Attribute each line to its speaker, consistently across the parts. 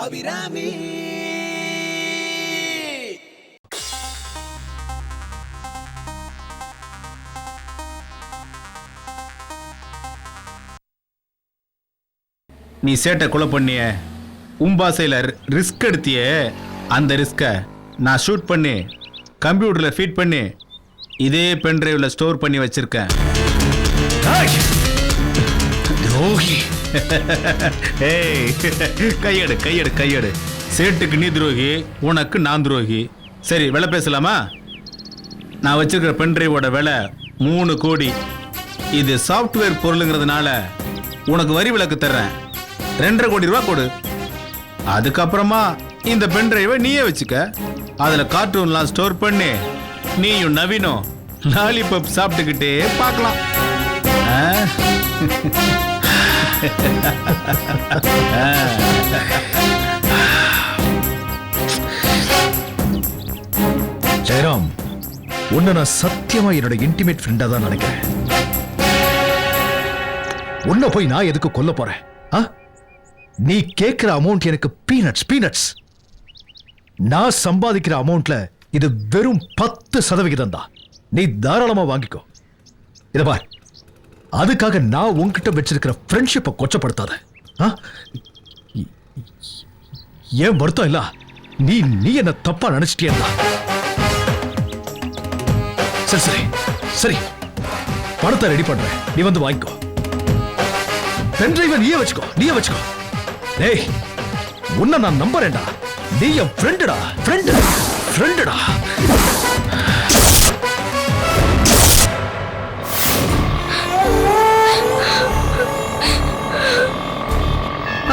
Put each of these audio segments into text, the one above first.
Speaker 1: அபிராமி.
Speaker 2: நீ சேட்டை கொலை பண்ணிய உம்பாசையில் ரிஸ்க் எடுத்திய அந்த ரிஸ்கை நான் ஷூட் பண்ணி கம்ப்யூட்டரில் ஃபீட் பண்ணி இதே பென்ட்ரைவில் ஸ்டோர் பண்ணி வச்சிருக்கேன். துரோகி. ஏய், கையெடு கையெடு கையெடு. சேட்டுக்கு நீ துரோகி, உனக்கு நான் துரோகி. சரி, விலை பேசலாமா? நான் வச்சிருக்கிற பென்ட்ரைவோட விலை 3 கோடி. இது சாஃப்ட்வேர் பொருளுங்கிறதுனால உனக்கு வரி விலக்கு தர்றேன். 2.5 கோடி ரூபா கொடு. அதுக்கப்புறமா இந்த பென்ட்ரைவை நீயே வச்சுக்க. அதுல கார்ட்டூன்லாம் ஸ்டோர் பண்ணி நீயும் நவீனும் லாலிபப் சாப்பிட்டுக்கிட்டே பார்க்கலாம்.
Speaker 3: ஜெயராம், உன்னை நான் சத்தியமா என்னோட இன்டிமேட் ஃப்ரெண்டா தான் நினைக்கிறேன். உன்னை போய் நான் எதுக்கு கொல்ல போறேன்? நீ கேட்கிற அமௌண்ட் எனக்கு பீனட்ஸ். நான் சம்பாதிக்கிற அமௌண்ட்ல இது வெறும் 10% தான். நீ தாராளமா வாங்கிக்கோ. இத பார், அதுக்காக நான் உன்கிட்ட வச்சிருக்கிற ஃப்ரெண்ட்ஷிப்பை கொச்சப்படுத்தாத. ஏன் வருத்தம் இல்ல? நீ என்ன தப்பா நினைச்சிட்டியா? சரி, பணத்தை ரெடி பண்றேன், நீ வந்து வாங்கிக்கோ. பென்ட்ரைவை நீயே வச்சுக்கோ. டேய், உன்னை நான் நம்புறேன்டா. நீ என் ஃப்ரெண்டுடா.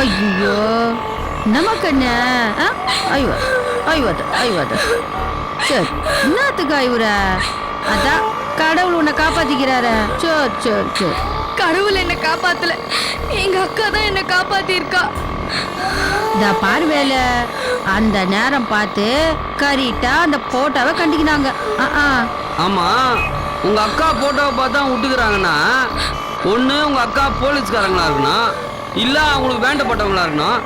Speaker 4: ஐயோ, நமக்கு என்ன? ஐயோ, சரி, என்னத்துக்கு ஐயுற? அதான் கடவுள் உன்னை காப்பாத்திக்கிறாரு. சரி.
Speaker 5: கடவுள் என்ன காப்பாத்தல, எங்க அக்கா தான் என்ன காப்பாத்தி இருக்கா.
Speaker 4: பாரு வேலை, அந்த நேரம் பார்த்து கரெக்டா அந்த போட்டோவை கண்டிக்கினாங்க.
Speaker 6: ஆமா, உங்க அக்கா போட்டோவை பார்த்தா விட்டுக்கிறாங்கன்னா ஒண்ணு உங்க அக்கா போலீஸ்காரங்களா இருக்கணும், இல்ல அவங்களுக்கு வேண்டப்பட்டவங்களா இருக்கணும்.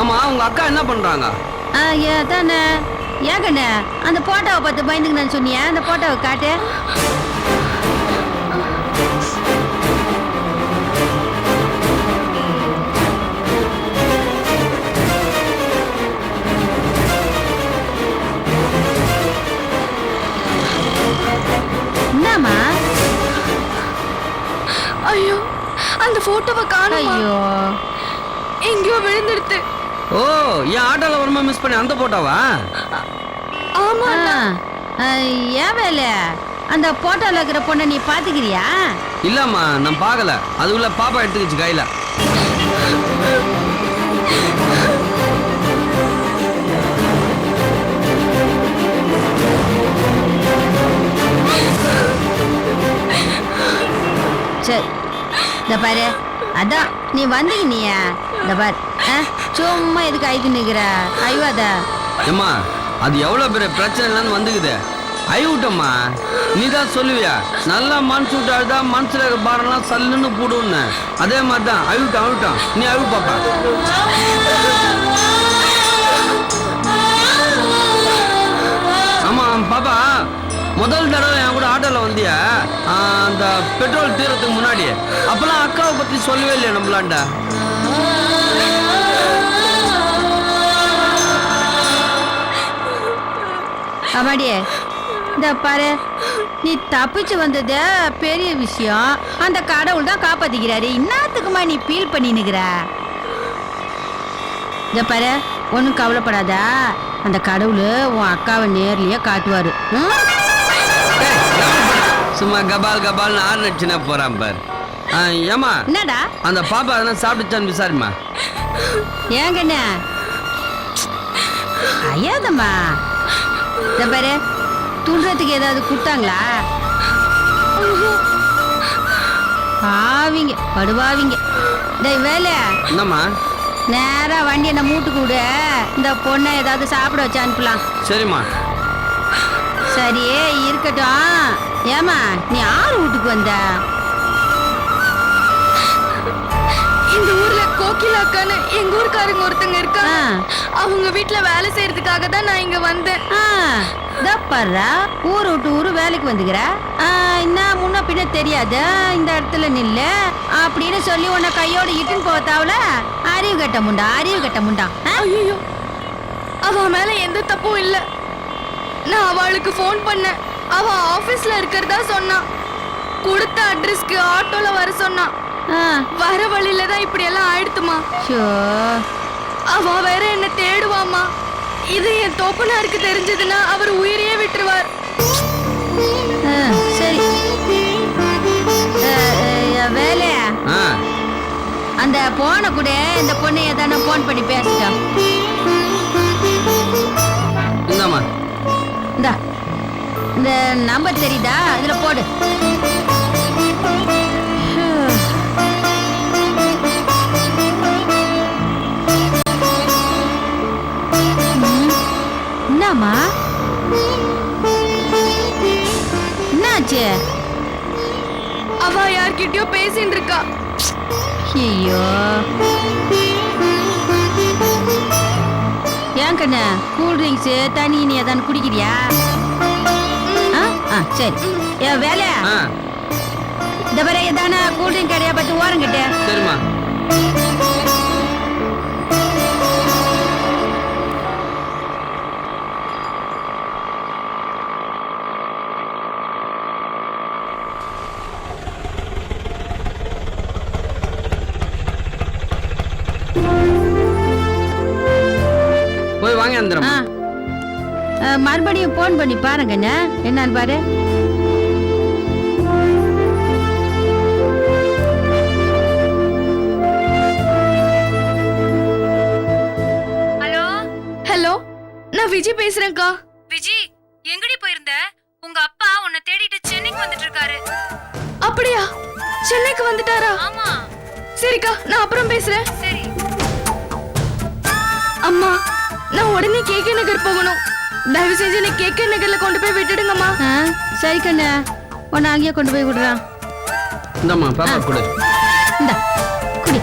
Speaker 6: ஆமா, உங்க அக்கா என்ன பண்றாங்க?
Speaker 4: ஏதானே ஏகண்ணே, அந்த போட்டோவை பார்த்து பயந்துங்கன்னு சொன்னிய, அந்த போட்டோவை காட்டு.
Speaker 5: ஐயோ, அந்த போட்டோவை காணோம்.
Speaker 4: ஐயோ,
Speaker 5: எங்கேயோ விழுந்துடுது.
Speaker 6: ஓ, என் ஆட்டோல வருமா மிஸ் பண்ணி அந்த போட்டோவா?
Speaker 5: ஆமா.
Speaker 4: ஏன் வேலை, அந்த போட்டோல இருக்கிற பொண்ணை நீ பாத்துக்கிறியா?
Speaker 6: இல்லம்மா, நான் பார்க்கல. அதுக்குள்ள பாப்பா எடுத்துக்கிச்சு கையில.
Speaker 4: சரி, இந்த பாரு, அதான் நீ வந்தீங்க. நீயா இந்த பாரு, சும்மா எதுக்கு ஐக்கு நிக்கிற? ஐவாத
Speaker 6: ஏம்மா, அது எவ்வளவு பெரிய பிரச்சனை இல்லைன்னு வந்துக்குது. ஐவிட்டம்மா, நீ தான் சொல்லுவியா, நல்லா மனசு விட்டு அழுதா மனசுல இருக்க பாரம்லாம் சல்லுன்னு போடுன்னு. அதே மாதிரி தான் அழுவிட்டான். நீ அழுவு பாப்பா. ஆமா பாப்பா, முதல் தடவை என் கூட ஆட்டோல வந்தியா, அந்த பெட்ரோல் தீரத்துக்கு முன்னாடி, அப்பெல்லாம் அக்காவை பத்தி சொல்லவே இல்லையா நம்மளாண்டா?
Speaker 4: அம்மாடியே, இந்த பாரு, நீ தப்பிச்சு வந்தது பெரிய விஷயம். அந்த கடவுள் தான் காப்பாத்திக்கிறாரு. இன்னத்துக்குமா நீ ஃபீல் பண்ணினுக்கிற? இந்த பாரு, ஒன்றும் கவலைப்படாதா. அந்த கடவுள் உன் அக்காவை நேர்லயே காட்டுவாரு.
Speaker 6: சும்மா கபால் ஆறு நடிச்சுனா போறான் பாரு. ஏமா,
Speaker 4: என்னடா
Speaker 6: அந்த பாப்பா அதெல்லாம் சாப்பிட்டுச்சான்னு விசாரிமா.
Speaker 4: ஏங்கண்ணா ஐயாதம்மா, இந்த பாரு, துன்றதுக்கு ஏதாவது கொடுத்தாங்களா? ஆவிங்க படுவாவிங்க. டேய் வேலை,
Speaker 6: என்னம்மா?
Speaker 4: நேரா வண்டி என்ன மூட்டு கூட இந்த பொண்ணை ஏதாவது சாப்பிட வச்சு அனுப்பலாம்.
Speaker 6: சரிம்மா.
Speaker 4: சரி இருக்கட்டும். ஏமா, நீ ஆறு வீட்டுக்கு வந்த?
Speaker 5: இந்த ஊர்ல கோகிலாக்கான்னு எங்க ஊர்க்காரங்க ஒருத்தங்க இருக்காங்க.
Speaker 4: ஆ.
Speaker 5: அவங்க வீட்ல வேலை செய்யறதுக்காக தான் நான் இங்க வந்தேன்.
Speaker 4: பாரு ஊரு விட்டு ஊரு வேலைக்கு வந்துக்கிற என்ன முன்ன பின்ன தெரியாது இந்த இடத்துல நில்லு அப்படின்னு சொல்லி உன்னை கையோட இட்டுன்னு போத்தாவல. அறிவு கட்ட முண்டா
Speaker 5: ஐயோ, அவ மேல எந்த தப்பும் இல்ல. நான் அவளுக்கு ஃபோன் பண்ணேன். அவ ஆபீஸ்ல இருக்கிறதா சொன்னா. கொடுத்த அட்ரஸ்க்கு ஆட்டோல வர சொன்னா. வர வழியில தான் இப்படி எல்லாம் ஆயிடுத்துமா. அவ வேற என்ன தேடுவாமா. இது என் தோப்பனாருக்கு தெரிஞ்சதுன்னா அவர் உயிரையே விட்டுருவார்.
Speaker 4: சரி வேலை அந்த போன கூட இந்த பொண்ணு ஏதான போன் பண்ணி பேசிட்டோம்.
Speaker 6: இந்தாம்மா.
Speaker 4: இந்த நம்பர் தெரியுதா? அதுல போடு. என்னம்மா என்னாச்சு?
Speaker 5: அவ யார்கிட்டயோ பேசிட்டு இருக்கா.
Speaker 4: ஐயோ ஏன் கண்ணு கூல் ட்ரிங்க்ஸ் தண்ணி நீ ஏதானு குடிக்கிறியா? சரி வேலை இந்த வரை ஏதான கூல் ட்ரிங்க் கடையா பார்த்து ஓரங்கிட்ட.
Speaker 6: சரிம்மா. போய் வாங்க அந்தரம்.
Speaker 4: மறுபடியும் போன் பண்ணி பாருங்கண்ணா என்னன்னு பாரு.
Speaker 5: ஹலோ ஹலோ, நான் விஜய் பேசுறேன்க்கா.
Speaker 1: விஜி எங்கடி போயிருந்த? உங்க அப்பா உன்னை தேடிட்டு சென்னைக்கு வந்துட்டு இருக்காரு.
Speaker 5: அப்படியா? சென்னைக்கு வந்துட்டாரா?
Speaker 1: ஆமா.
Speaker 5: சரிக்கா, நான் அப்புறம் பேசுறேன்.
Speaker 1: சரி.
Speaker 5: அம்மா, நான் உடனே கேகே நகர் போகணும். தயவு செஞ்சு நீ கேகே நகர்ல கொண்டு போய் விட்டுடுங்கம்மா.
Speaker 4: சரி கண்ணு உன்னை அங்கேயே கொண்டு போய் விடுறான்.
Speaker 6: இந்தாம்மா பாப்பா கொடு.
Speaker 4: இந்த குடி.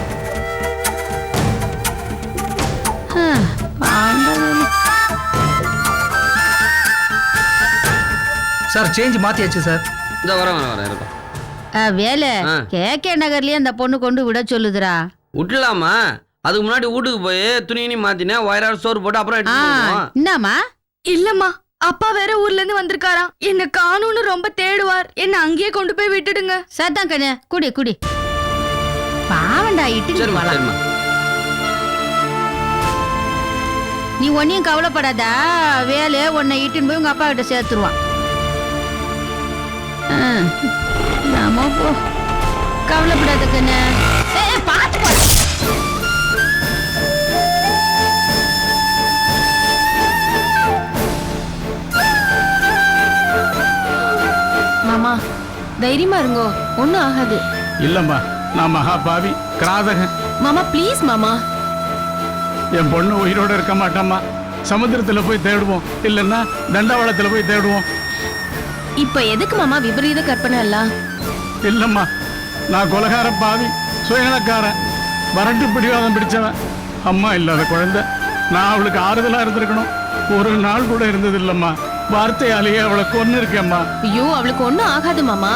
Speaker 3: சார் சேஞ்ச் மாத்தியாச்சு சார்.
Speaker 6: இந்த வரேன் இருக்கும்.
Speaker 4: வேலை கேகே நகர்லயே அந்த பொண்ணு கொண்டு விட சொல்லுதுரா.
Speaker 6: விட்டுலாமா? அதுக்கு முன்னாடி வீட்டுக்கு போய் துணி மாத்தினேன், வயிறாறு சோறு போட்டு அப்புறம்
Speaker 4: என்னம்மா?
Speaker 5: இல்லம்மா, அப்பா வேற ஊர்ல இருந்து வந்திருக்காராம். என்ன காணும்னு ரொம்ப தேடுவார். என்ன அங்கேயே கொண்டு போய் விட்டுடுங்க.
Speaker 4: சத்தான் கண்ணு குடி குடி. பாவண்டா இட்டு
Speaker 6: சரிம்மா.
Speaker 4: நீ ஒன்னையும் கவலைப்படாதா. வேலை உன்னை இட்டுன்னு போய் உங்க அப்பா கிட்ட சேர்த்துருவான். நாம போ, கவலைப்படாத கண்ணு. பார்த்து போ.
Speaker 5: மாமா தைரியமா இருங்கோ, ஒண்ணும் ஆகாது.
Speaker 2: இல்லம்மா, நான் மகா பாவி கிராதகன்.
Speaker 5: மாமா ப்ளீஸ் மாமா.
Speaker 2: என் பொண்ணு உயிரோட இருக்க மாட்டாம்மா. சமுத்திரத்துல போய் தேடுவோம், இல்லைன்னா தண்டவாளத்துல போய் தேடுவோம்.
Speaker 5: இப்ப எதுக்கு மாமா விபரீத கற்பனை எல்லாம்?
Speaker 2: இல்லம்மா, நான் கொலகார பாவி, சுயநலக்காரன், வரட்டு பிடிவாதம் பிடிச்சவன். அம்மா இல்லாத குழந்தை. நான் அவளுக்கு ஆறுதலா இருந்திருக்கணும். ஒரு நாள் கூட இருந்தது இல்லம்மா. வார்த்தையாலேயே அவளை கொன்னு இருக்கேம்மா.
Speaker 5: ஐயோ, அவளுக்கு ஒண்ணும் ஆகாது மாமா.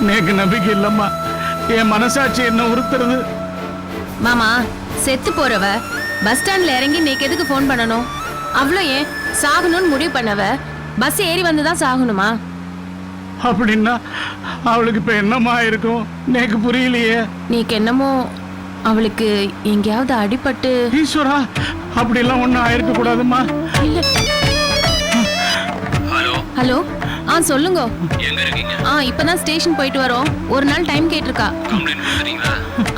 Speaker 2: நேக்கு நம்பிக்கை இல்லம்மா. என் மனசாட்சி என்ன உறுத்துறது.
Speaker 5: மாமா, செத்து போறவ பஸ் ஸ்டாண்ட்ல இறங்கி நேக்கு எதுக்கு ஃபோன் பண்ணணும்? அவ்வளோ ஏன் சாகணும்னு முடிவு பண்ணவ பஸ் ஏறி வந்துதான் சாகணுமா?
Speaker 2: அப்படின்னா அவளுக்கு இப்ப என்னமா இருக்கும்? நேக்கு புரியலையே.
Speaker 5: நீக்கு என்னமோ அவளுக்கு எங்கேயாவது அடிபட்டு.
Speaker 2: ஈஸ்வரா, அப்படிலாம் ஒண்ணும் ஆயிருக்க கூடாதுமா.
Speaker 5: இல்ல. ஹலோ, சொல்லுங்க.
Speaker 7: எங்க இருக்கீங்க?
Speaker 5: இப்பதான் ஸ்டேஷன் போயிட்டு வரோம். ஒரு நாள் டைம் கேட்டிருக்கா.
Speaker 7: கம்ப்ளைன்ட் கொடுத்தீங்களா?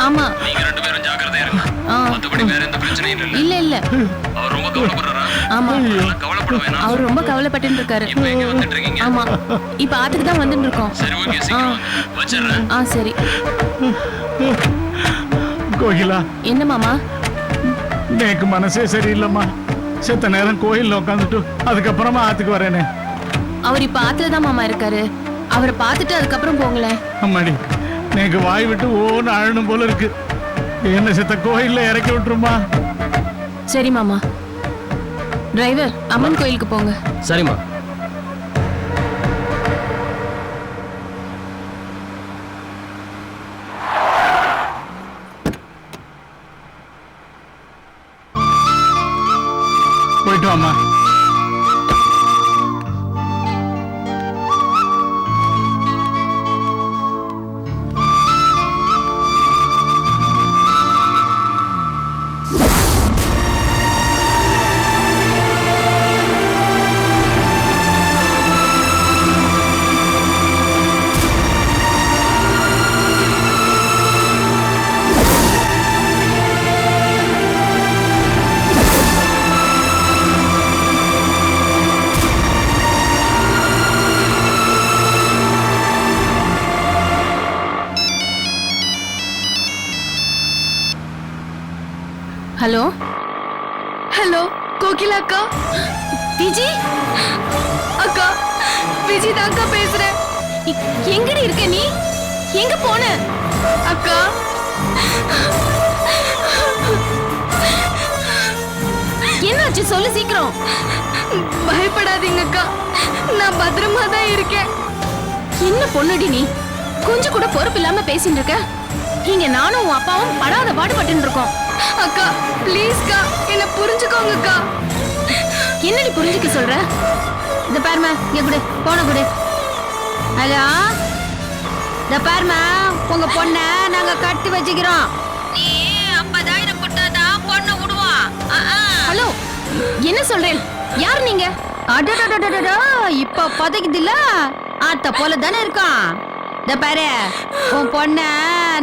Speaker 5: ஆமா.
Speaker 7: நீங்க ரெண்டு பேரும் ஜாக்கிரதையா இருங்க. மத்தபடி வேற எந்த பிரச்சனையும் இல்ல.
Speaker 5: இல்ல.
Speaker 7: அவர் ரொம்ப கவலைப்படுறாரா?
Speaker 5: ஆமா.
Speaker 7: கவலைப்பட வேணாம்.
Speaker 5: அவர் ரொம்ப கவலைப்பட்டு இருக்காரு.
Speaker 7: இப்போ எங்க வந்துட்டு இருக்கீங்க?
Speaker 5: ஆமா, இப்ப ஆத்துக்கு தான் வந்துட்டு இருக்கோம்.
Speaker 7: சரி, ஓகே, சீக்கிரம் வச்சிடுறேன்.
Speaker 5: சரி.
Speaker 2: கோகிலா,
Speaker 5: என்ன மாமா?
Speaker 2: நேக்கு மனசே சரியில்லைம்மா. செத்த நேரம் கோயில்ல உட்காந்துட்டு அதுக்கப்புறமா ஆத்துக்கு வரேனே.
Speaker 5: அவர் இப்ப ஆத்துல தான் மாமா இருக்காரு. அவரை பார்த்துட்டு அதுக்கப்புறம் போங்களேன்.
Speaker 2: அம்மாடி, நேக்கு வாய் விட்டு ஓன்னு அழணும் போல இருக்கு. என்ன சித்த கோயில்ல இறக்கி விட்டுருமா.
Speaker 5: சரி மாமா. டிரைவர் அம்மன் கோயிலுக்கு போங்க.
Speaker 6: சரிம்மா.
Speaker 2: போயிட்டு வாமா.
Speaker 5: ஹலோ ஹலோ கோகிலா அக்கா. விஜி அக்கா, விஜி தாக்கா பேசுறேன். எங்கடி இருக்க நீ? எங்க போன? அக்கா என்னாச்சு சொல்லு சீக்கிரம். பயப்படாதீங்க அக்கா, நான் பத்திரமா தான் இருக்கேன். என்ன பொண்ணுடி நீ? கொஞ்சம் கூட பொறுப்பு இல்லாம பேசிட்டு இருக்க. இங்க நானும் உன் அப்பாவும் படாத பாடுபட்டு இருக்கோம். அக்கா ப்ளீஸ்க்கா, என்ன புரிஞ்சுக்கோங்க அக்கா. என்னடி புரிஞ்சுக்க சொல்ற?
Speaker 4: இந்த பாருமா, இங்க குடு, போன குடு. ஹலோ, இந்த பாருமா, உங்க பொண்ண நாங்க கட்டி வச்சுக்கிறோம்.
Speaker 1: நீ 50,000 கொடுத்தாதான் பொண்ணை விடுவான்.
Speaker 5: ஹலோ, என்ன சொல்றேன்? யார் நீங்க?
Speaker 4: அடடடடடடா, இப்ப பதைக்குதுல்ல, ஆத்த போல தானே இருக்கான். இந்த பாரு, உன் பொண்ண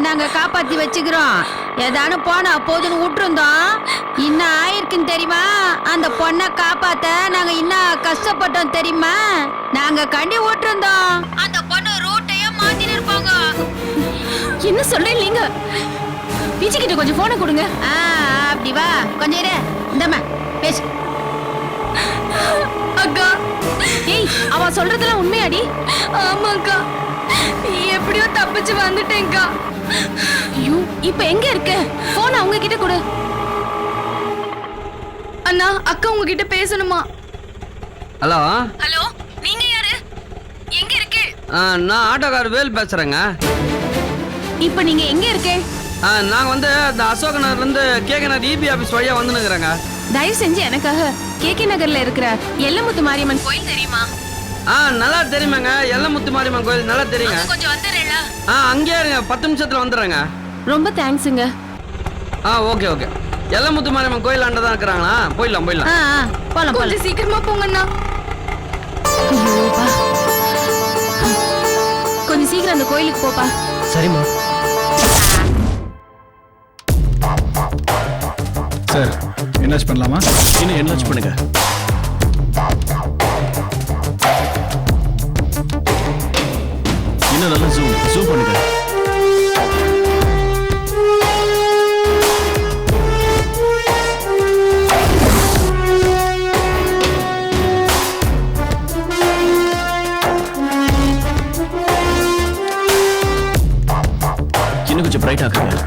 Speaker 4: நாங்க காப்பாத்தி வச்சுக்கிறோம். ஏதானு போனா போதுன்னு விட்டுருந்தோம். இன்னும் ஆயிருக்குன்னு தெரியுமா? அந்த பொண்ணை காப்பாத்த நாங்க இன்னும் கஷ்டப்பட்டோம் தெரியுமா? நாங்க கண்டி விட்டுருந்தோம்.
Speaker 1: அந்த பொண்ணு ரூட்டையே மாத்தின்னு இருப்பாங்க.
Speaker 5: என்ன சொல்றேன் நீங்க? விஜி கிட்ட கொஞ்சம் போனை கொடுங்க.
Speaker 4: அப்படி வா, கொஞ்சம் இரு. இந்தம்மா பேசு.
Speaker 5: அக்கா, ஏய், அவ சொல்றதெல்லாம் உண்மையாடி? ஆமாக்கா, எப்படியோ தப்பிச்சு வந்துட்டேன்க்கா. ஐயோ, இப்ப எங்க இருக்க? போன் அவங்க கிட்ட கொடு. அண்ணா, அக்கா உங்ககிட்ட பேசணுமா?
Speaker 6: ஹலோ.
Speaker 1: ஹலோ, நீங்க யாரு? எங்க இருக்கு?
Speaker 6: நான் ஆட்டோக்கார் வேல் பேசுறேங்க.
Speaker 5: இப்ப நீங்க எங்க இருக்க?
Speaker 6: நாங்க வந்து இந்த அசோக் நகர்லேருந்து கேகே நகர் இபி ஆஃபீஸ் வழியா வந்துனுக்குறேங்க.
Speaker 5: தயவு செஞ்சு எனக்காக கேகே நகர்ல இருக்கிற எல்லமுத்து மாரியம்மன் கோயில் தெரியுமா?
Speaker 6: நல்லா தெரியுமாங்க. எல்லமுத்து மாரியம்மன் கோயில் நல்லா தெரியுங்க.
Speaker 1: கொஞ்சம் வந்துடுறேல.
Speaker 6: அங்கேயே இருங்க, 10 நிமிஷத்துல வந்துடுறேங்க.
Speaker 5: ரொம்ப தேங்க்ஸுங்க.
Speaker 6: Okay okay. எல்லமுத்து மாரியம்மன் கோயில் ஆண்ட தான் இருக்கிறாங்களா? போயிடலாம் போயிடலாம்.
Speaker 4: போலாம் போலாம்.
Speaker 5: கொஞ்சம் சீக்கிரமா போங்கண்ணா. கொஞ்சம் சீக்கிரம் அந்த கோயிலுக்கு போப்பா.
Speaker 6: சரிம்மா.
Speaker 2: சார், என்லார்ஜ் பண்ணலாமா?
Speaker 8: இன்னும் என்லார்ஜ் பண்ணுங்க. இன்னும் நல்லா ஜூம் பண்ணுங்க. இன்னும் கொஞ்சம் பிரைட் ஆக்குங்க.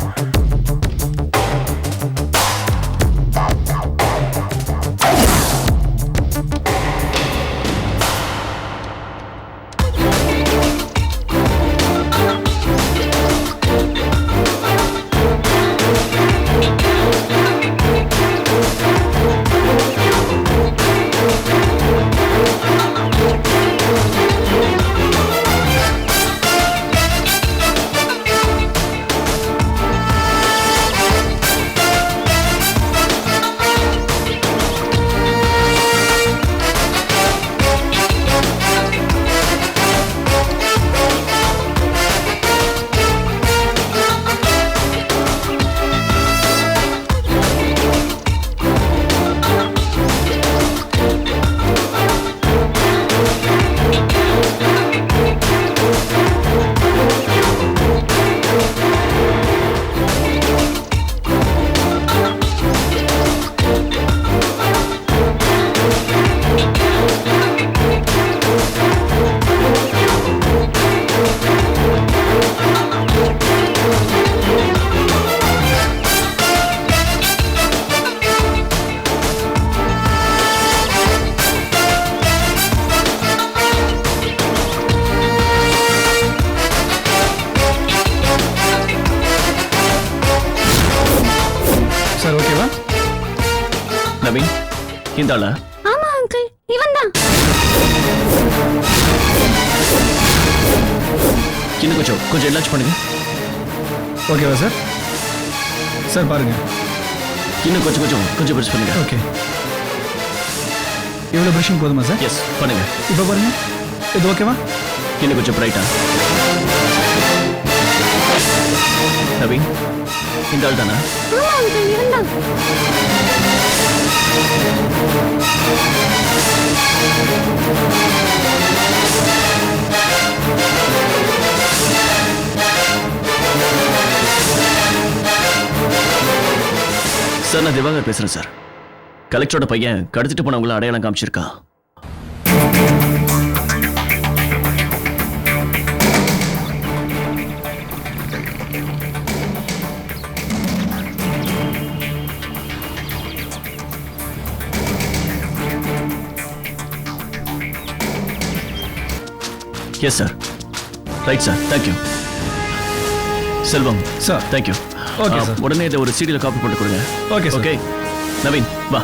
Speaker 8: நவீன் இந்த ஆளா?
Speaker 5: ஆமா அங்கிள் இவன் தான்.
Speaker 8: இன்னும் கொஞ்சம் என்லார்ஜ் பண்ணுங்க.
Speaker 3: ஓகேவா சார்? சார் பாருங்க.
Speaker 8: இன்னும் கொஞ்சம் பிரஸ் பண்ணுங்க.
Speaker 3: ஓகே. இவ்வளோ ப்ரஷிங் போதுமா சார்?
Speaker 8: எஸ் பண்ணுங்க.
Speaker 3: இப்போ பாருங்க. இது ஓகேவா?
Speaker 8: இன்னும் கொஞ்சம் பிரைட்டா. நவீன் இந்த ஆள் தானா?
Speaker 5: ஆமா அங்கிள் இவன் தான்.
Speaker 8: சார் நான் திவாகர் பேசுறேன் சார். கலெக்டரோட பையன் கடத்திட்டு போனவங்கள அடையாளம் காமிச்சிருக்கா. Yes sir. Right sir. Thank you. Selvam
Speaker 3: sir.
Speaker 8: Thank you.
Speaker 3: Okay sir.
Speaker 8: உடனே இதை ஒரு சீடியில் காப்பி போட்டு கொடுங்க.
Speaker 3: Okay sir.
Speaker 8: ஓகே நவீன் வா.